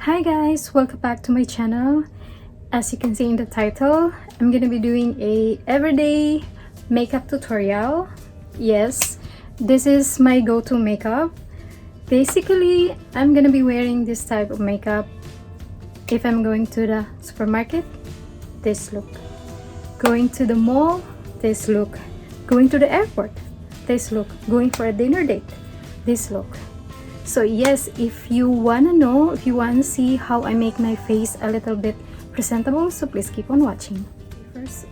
Hi guys, welcome back to my channel. As you can see in the title, I'm gonna be doing a everyday makeup tutorial. Yes, this is my go-to makeup. Basically, I'm gonna be wearing this type of makeup if I'm going to the supermarket. This look. Going to the mall. This look. Going to the airport. This look. Going for a dinner date. This look. So yes, if you want to see how I make my face a little bit presentable, so please keep on watching. First,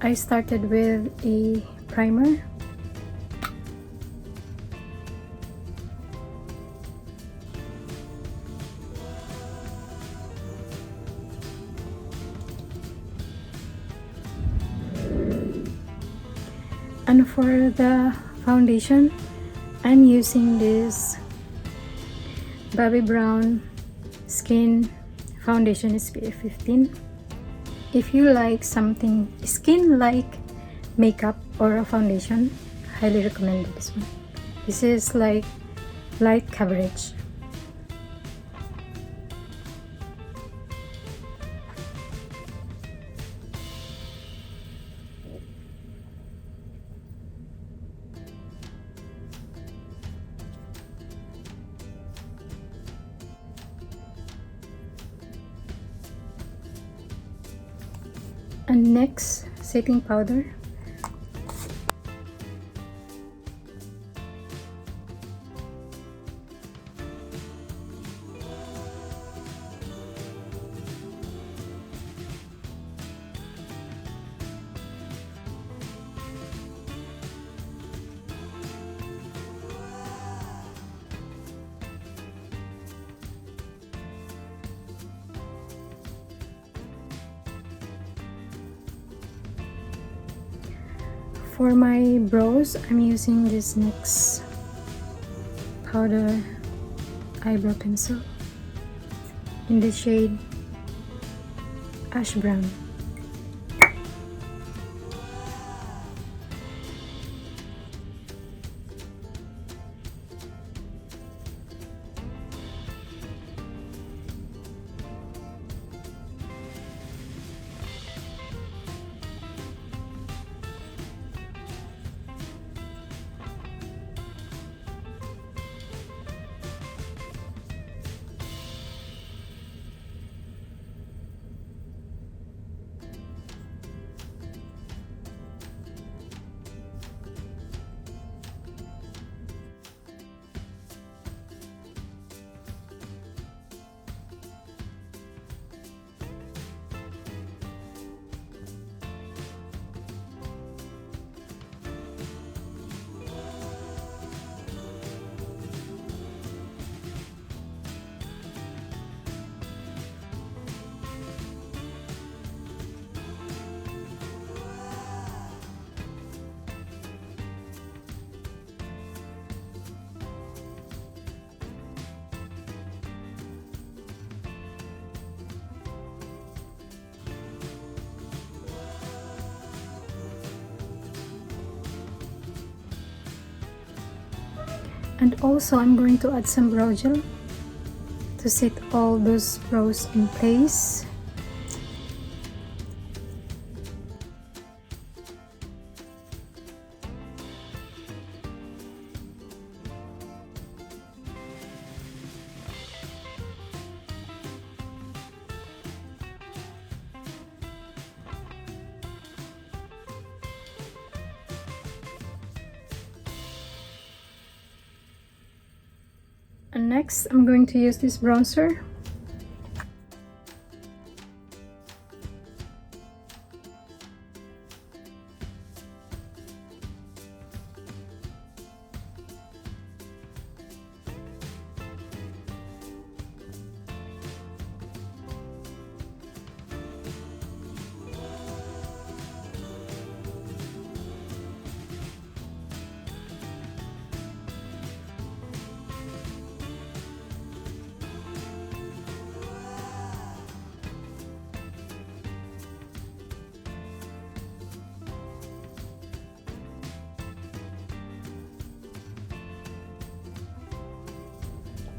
I started with a primer. And for the foundation, I'm using this BOBBI BROWN Skin Foundation SPF 15. If you like something skin-like makeup or a foundation, highly recommend this one. This is like light coverage. And next, setting powder. For my brows, I'm using this NYX powder eyebrow pencil in the shade Ash Brown. And also, I'm going to add some brow gel to set all those brows in place. And next, I'm going to use this bronzer.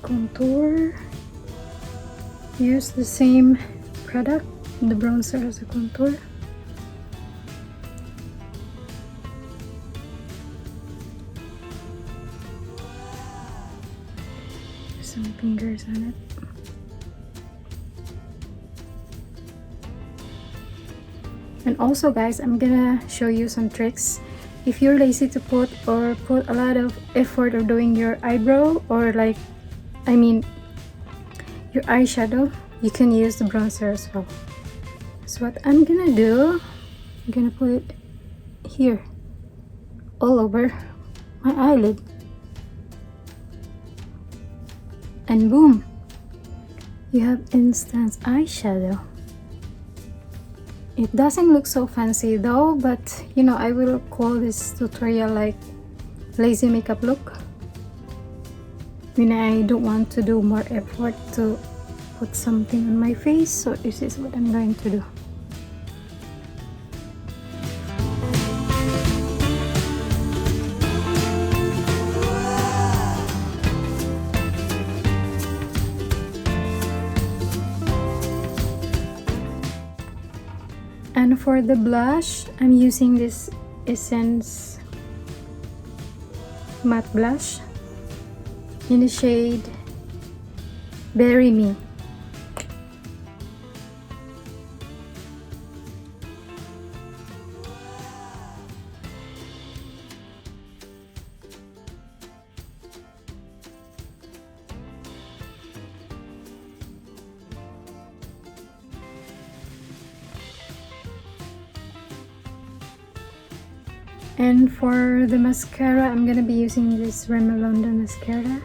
Contour. use the same product, the bronzer as a contour. Some fingers on it. And also guys, I'm gonna show you some tricks. If you're lazy to put a lot of effort of doing your eyebrow, or like, I mean your eyeshadow, you can use the bronzer as well. So what I'm gonna do, I'm gonna put it here all over my eyelid, and boom, you have instant eyeshadow. It doesn't look so fancy though, but you know, I will call this tutorial like lazy makeup look when I don't want to do more effort to put something on my face. So this is what I'm going to do. And for the blush, I'm using this Essence matte blush in the shade Berry Me. And for the mascara, I'm gonna be using this Rimmel London mascara.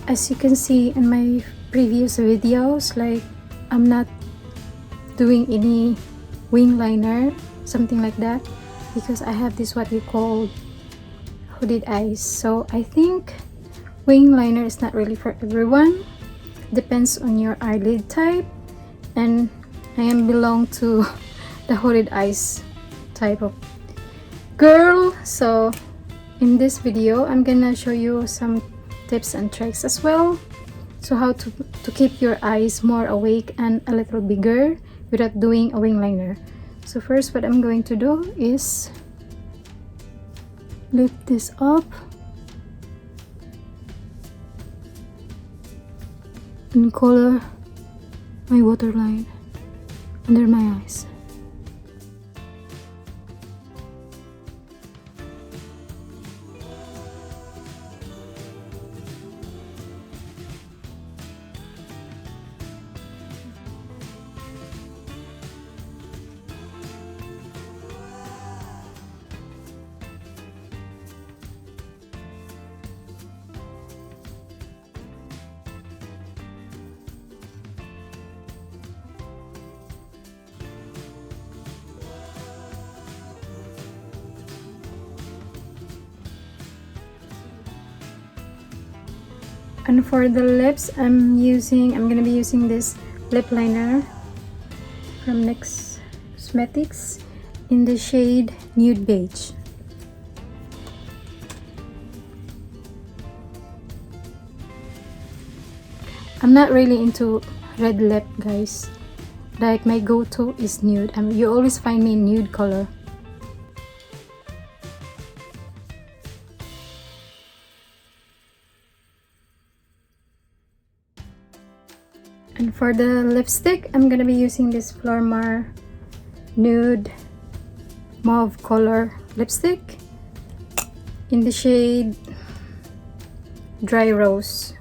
As you can see in my previous videos, like I'm not doing any wing liner, something like that, because I have this what we call hooded eyes. So I think wing liner is not really for everyone. Depends on your eyelid type, and I am belong to the hooded eyes type of girl. So in this video, I'm gonna show you some tips and tricks as well, so how to keep your eyes more awake and a little bigger without doing a wing liner. So first, what I'm going to do is lift this up and color my waterline under my eyes. And for the lips, I'm gonna be using this lip liner from NYX Cosmetics in the shade Nude Beige. I'm not really into red lip, guys. Like my go-to is nude. You always find me in nude color. And for the lipstick, I'm gonna be using this Flormar Nude mauve color lipstick in the shade Dry Rose.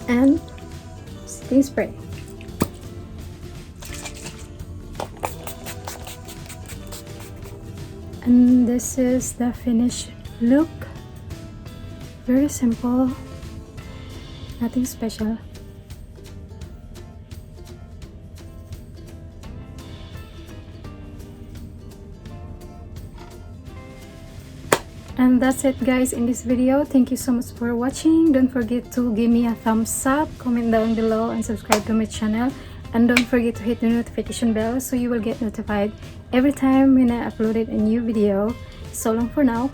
And setting spray. And this is the finished look. Very simple, nothing special. And that's it guys in this video. Thank you so much for watching. Don't forget to give me a thumbs up, comment down below, and subscribe to my channel. And don't forget to hit the notification bell so you will get notified every time when I uploaded a new video. So long for now.